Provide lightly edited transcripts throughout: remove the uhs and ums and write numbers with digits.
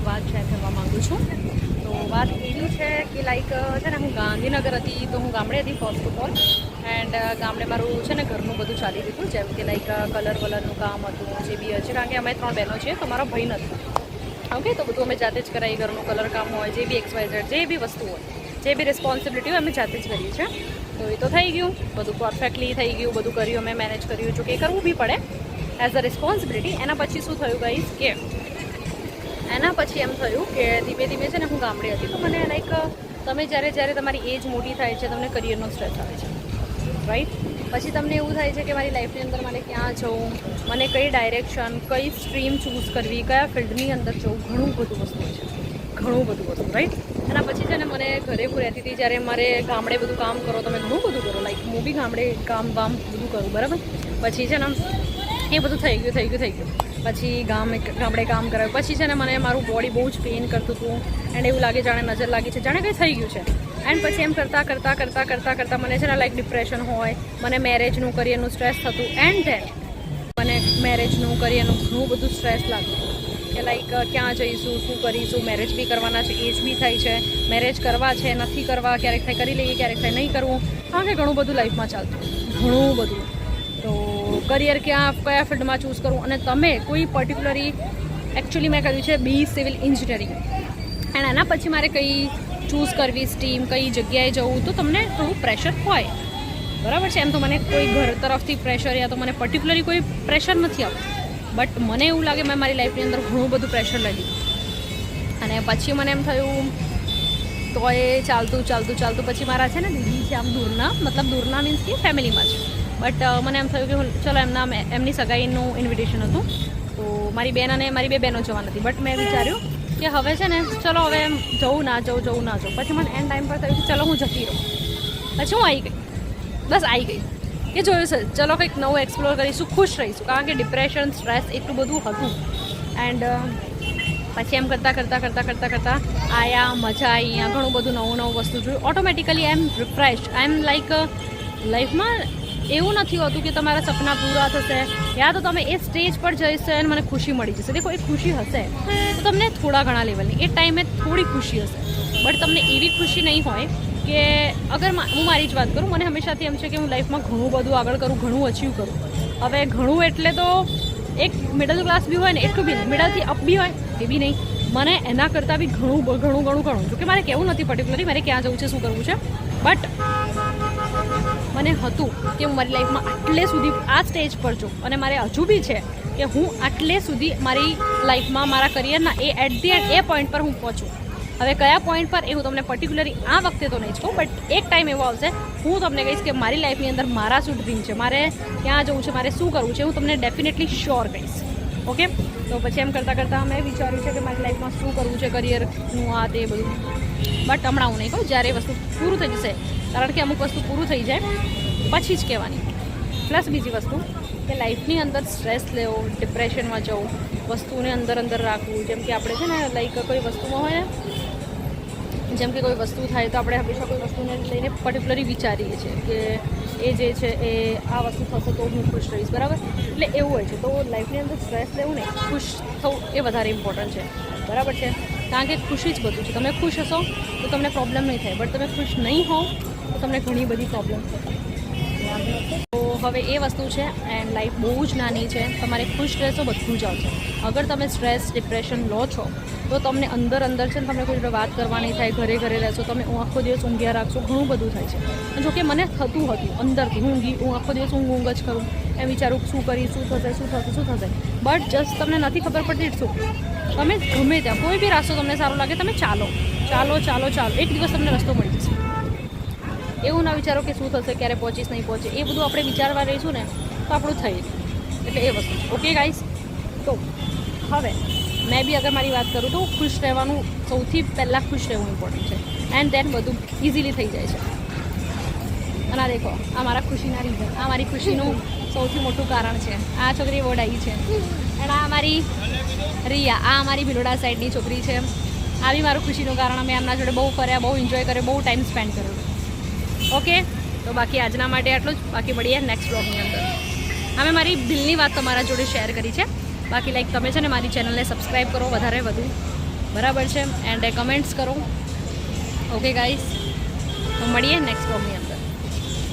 વાત શેર કરવા માગું છું. તો વાત એવી છે કે લાઈક છે ને હું ગાંધીનગર હતી તો હું ગામડે હતી ફર્સ્ટ ઓફ ઓલ. એન્ડ ગામડે મારું છે ને ઘરનું બધું ચાલી રહ્યું હતું, જેમ કે લાઈક કલર વલરનું કામ હતું, જે બી છે, કારણ કે અમે 3 બહેનો છીએ તો મારો ભાઈ નથી. ઓકે, તો બધું અમે જાતે જ કરાવી, ઘરનું કલર કામ હોય, જે બી XYZ જે બી વસ્તુ હોય, જે બી રિસ્પોન્સિબિલિટી હોય અમે જાતે જ કરીએ છીએ. તો એ તો થઈ ગયું, બધું પરફેક્ટલી થઈ ગયું, બધું કર્યું, અમે મેનેજ કર્યું, જો કે કરવું બી પડે એઝ અ રિસ્પોન્સિબિલિટી. એના પછી શું થયું ગાઈઝ કે એના પછી એમ થયું કે ધીમે ધીમે છે ને હું ગામડે હતી તો મને લાઈક તમે જ્યારે તમારી એજ મોટી થાય છે તમને કરિયરનો સ્ટ્રેસ આવે છે, રાઈટ? પછી તમને એવું થાય છે કે મારી લાઈફની અંદર મને ક્યાં જવું, મને કઈ ડાયરેક્શન, કઈ સ્ટ્રીમ ચૂઝ કરવી, કયા ફિલ્ડની અંદર જવું, ઘણું બધું વસ્તુ હોય છે, ઘણું બધું વસ્તુ, રાઈટ? એના પછી છે ને મને ઘરે હું રહેતી હતી જ્યારે મારે ગામડે બધું કામ કરો, તમે ઘણું બધું કરો, લાઈક હું બી ગામડે કામ બધું કરું, બરાબર? પછી છે ને એ બધું થઈ ગયું. પછી ગામડે કામ કરાવ્યું. પછી છે ને મને મારું બોડી બહુ જ પેઇન કરતું હતું એન્ડ એવું લાગે જાણે નજર લાગી છે, જાણે કંઈ થઈ ગયું છે. એન્ડ પછી એમ કરતાં મને છે ને લાઈક ડિપ્રેશન હોય, મને મેરેજનું કરિયરનું સ્ટ્રેસ થતું. એન્ડ ધેન મને મેરેજનું કરિયરનું ઘણું બધું સ્ટ્રેસ લાગતું કે લાઈક ક્યાં જઈશું, શું કરીશું, મેરેજ બી કરવાના છે, એજ બી થાય છે, મેરેજ કરવા છે, નથી કરવા, ક્યારેક થાય કરી લઈએ, ક્યારેક થાય નહીં કરવું, કારણ કે ઘણું બધું લાઈફમાં ચાલતું, ઘણું બધું. તો કરિયર કયા ફિલ્ડમાં ચૂઝ કરવું, અને તમે કોઈ પર્ટિક્યુલરી એકચ્યુઅલી મેં કર્યું છે બી સિવિલ એન્જિનિયરિંગ, એન્ડ એના પછી મારે કઈ ચૂઝ કરવી સ્ટ્રીમ, કઈ જગ્યાએ જવું, તો તમને થોડું પ્રેશર હોય, બરાબર છે? એમ તો મને કોઈ ઘર તરફથી પ્રેશર યા તો મને પર્ટિક્યુલરી કોઈ પ્રેશર નથી આવતું, બટ મને એવું લાગે મેં મારી લાઈફની અંદર ઘણું બધું પ્રેશર લઈ લીધું. અને પછી મને એમ થયું તો એ ચાલતું પછી મારા છે ને દીદી છે આમ દૂરના મીન્સ કે ફેમિલીમાં છે, બટ મને એમ થયું કે ચલો એમની સગાઈનું ઇન્વિટેશન હતું, તો મારી બેન અને મારી 2 બહેનો જવા નથી. બટ મેં વિચાર્યું કે હવે છે ને ચલો હવે એમ જવું ના જવું. પછી મને એન્ડ ટાઈમ પર થયું કે ચલો હું જતી રહું. પછી હું આવી ગઈ કે જોયું છે ચલો કંઈક નવું એક્સપ્લોર કરીશું, ખુશ રહીશું, કારણ કે ડિપ્રેશન, સ્ટ્રેસ એટલું બધું હતું. એન્ડ પછી એમ કરતાં આયા, મજા આવી, અહીંયા ઘણું બધું નવું વસ્તુ જોયું. ઓટોમેટિકલી આઈ એમ રિફ્રેશ, આઈ એમ લાઈક લાઈફમાં એવું નથી હોતું કે તમારા સપના પૂરા થશે યા તો તમે એ સ્ટેજ પર જઈશે અને મને ખુશી મળી જશે. દેખો, એ ખુશી હશે તો તમને થોડા ઘણા લેવલની એ ટાઈમે થોડી ખુશી હશે, બટ તમને એવી ખુશી નહીં હોય કે અગર હું મારી જ વાત કરું, મને હંમેશાથી એમ છે કે હું લાઈફમાં ઘણું બધું આગળ કરું, ઘણું અચીવ કરું. હવે ઘણું એટલે તો એક મિડલ ક્લાસ બી હોય ને એટલું બી નહીં, મિડલથી અપ બી હોય એ બી નહીં, મને એના કરતાં બી ઘણું જોકે મારે કહેવું નથી પર્ટિક્યુલરલી મારે ક્યાં જવું છે, શું કરવું છે, બટ મને હતું કે હું મારી લાઈફમાં આટલે સુધી આ સ્ટેજ પર છું અને મારે હજુ બી છે કે હું આટલે સુધી મારી લાઈફમાં મારા કરિયરના એટ ધી એન્ડ એ પોઈન્ટ પર હું પહોંચું. હવે કયા પોઈન્ટ પર એ હું તમને પર્ટિક્યુલરલી આ વખતે તો નહીં જ કહું, બટ એક ટાઈમ એવો આવશે હું તમને કહીશ કે મારી લાઈફની અંદર મારા શું ડ્રીમ છે, મારે ક્યાં જવું છે, મારે શું કરવું છે, હું તમને ડેફિનેટલી શ્યોર કહીશ. ઓકે, તો પછી એમ કરતાં મેં વિચાર્યું છે કે મારી લાઈફમાં શું કરવું છે, કરિયરનું આ તે બધું, બટ હમણાં હું નહીં કહું, જ્યારે વસ્તુ પૂરું થઈ જશે, કારણ કે અમુક વસ્તુ પૂરું થઈ જાય પછી જ કહેવાની. પ્લસ બીજી વસ્તુ કે લાઈફની અંદર સ્ટ્રેસ લેવો, ડિપ્રેશનમાં જવું, વસ્તુને અંદર રાખવું, જેમ કે આપણે છે ને લાઈક કોઈ વસ્તુમાં હોય ને, જેમ કે કોઈ વસ્તુ થાય તો આપણે હંમેશા કોઈ વસ્તુને લઈને પર્ટિક્યુલરલી વિચારીએ છીએ કે એ જે છે એ આ વસ્તુ થશે તો હું ખુશ રહીશ, બરાબર? એટલે એવું હોય છે. તો લાઈફની અંદર સ્ટ્રેસ લેવું નહીં, ખુશ થવું એ વધારે ઇમ્પોર્ટન્ટ છે, બરાબર છે? કારણ કે ખુશી જ બધું છે. તમે ખુશ હશો તો તમને પ્રોબ્લેમ નહીં થાય, બટ તમે ખુશ નહીં હો તો તમને ઘણી બધી પ્રોબ્લેમ થશે. તો હવે એ વસ્તુ છે એન્ડ લાઈફ બહુ જ નાની છે, તમારે ખુશ રહેશો બધું જ આવશે. અગર તમે સ્ટ્રેસ, ડિપ્રેશન લો છો તો તમને અંદર છે ને તમને કોઈ જોડે વાત કરવા નહીં થાય, ઘરે રહેશો, તમે આખો દિવસ ઊંઘ્યા રાખશો, ઘણું બધું થાય છે. જોકે મને થતું હતું અંદરથી, હું આખો દિવસ ઊંઘ જ કરું, એમ વિચારું શું કરીશ, શું થશે, બટ જસ્ટ તમને નથી ખબર પડતી શું. તમે ગમે ત્યાં કોઈ બી રાસ્તો તમને સારો લાગે તમે ચાલો, એક દિવસ તમને રસ્તો મળી જશે. એવું ના વિચારો કે શું થશે, ક્યારે પહોંચીશ, નહીં પહોંચે, એ બધું આપણે વિચારવા રહીશું ને તો આપણું થઈ. એટલે એ વસ્તુ. ઓકે ગાઈસ, તો હવે મેં બી અગર મારી વાત કરું તો ખુશ રહેવાનું સૌથી પહેલાં ખુશ રહેવું ઇમ્પોર્ટન્ટ છે, એન્ડ દેન બધું ઇઝીલી થઈ જાય છે. અને આ દેખો, આ મારા ખુશીના રીઝન, આ મારી ખુશીનું સૌથી મોટું કારણ છે. આ છોકરી વડાઈ છે, એન્ડ આ મારી રિયા, આ અમારી ભિલોડા સાઈડની છોકરી છે. આ બી મારું ખુશીનું કારણ. અમે એમના જોડે બહુ ફર્યા, બહુ એન્જોય કર્યો, બહુ ટાઈમ સ્પેન્ડ કર્યો. ઓકે, તો બાકી આજના માટે આટલું જ. બાકી મળીએ નેક્સ્ટ બ્લોગની અંદર. અમે મારી દિલની વાત તમારા જોડે શેર કરી છે. બાકી લાઈક તમે છે ને મારી ચેનલને સબસ્ક્રાઈબ કરો વધારે વધુ, બરાબર છે. એન્ડ કમેન્ટ્સ કરો. ઓકે ગાઈસ, તો મળીએ નેક્સ્ટ બ્લોગની અંદર.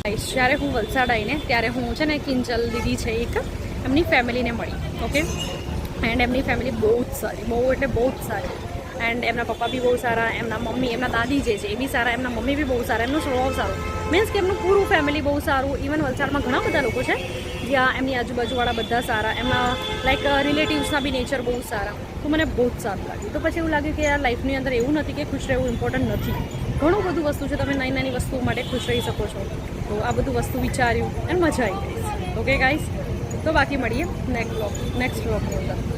ગાઈસ, જ્યારે હું વલસાડ આવીને ત્યારે હું છે ને કિંજલ દીદી છે એક, એમની ફેમિલીને મળી. ઓકે, એન્ડ એમની ફેમિલી બહુ જ સારી, બહુ એટલે બહુ જ સારી. એન્ડ એમના પપ્પા બી બહુ સારા, એમના મમ્મી, એમના દાદી જે છે એ બી સારા, એમના મમ્મી બી બહુ સારા, એમનો સ્વભાવ સારો. મીન્સ કે એમનું પૂરું ફેમિલી બહુ સારું. ઇવન વલસાડમાં ઘણા બધા લોકો છે જ્યાં એમની આજુબાજુવાળા બધા સારા, એમના લાઈક રિલેટિવ્સના બી નેચર બહુ સારા. તો મને બહુ જ સારું લાગ્યું. તો પછી એવું લાગ્યું કે યાર લાઈફની અંદર એવું નથી કે ખુશ રહેવું ઇમ્પોર્ટન્ટ નથી. ઘણું બધું વસ્તુ છે, તમે નાની નાની વસ્તુઓ માટે ખુશ રહી શકો છો. તો આ બધું વસ્તુ વિચાર્યું અને મજા આવી ગઈ. ઓકે ગાઈસ, તો બાકી મળીએ નેક્સ્ટ વ્લોગની અંદર.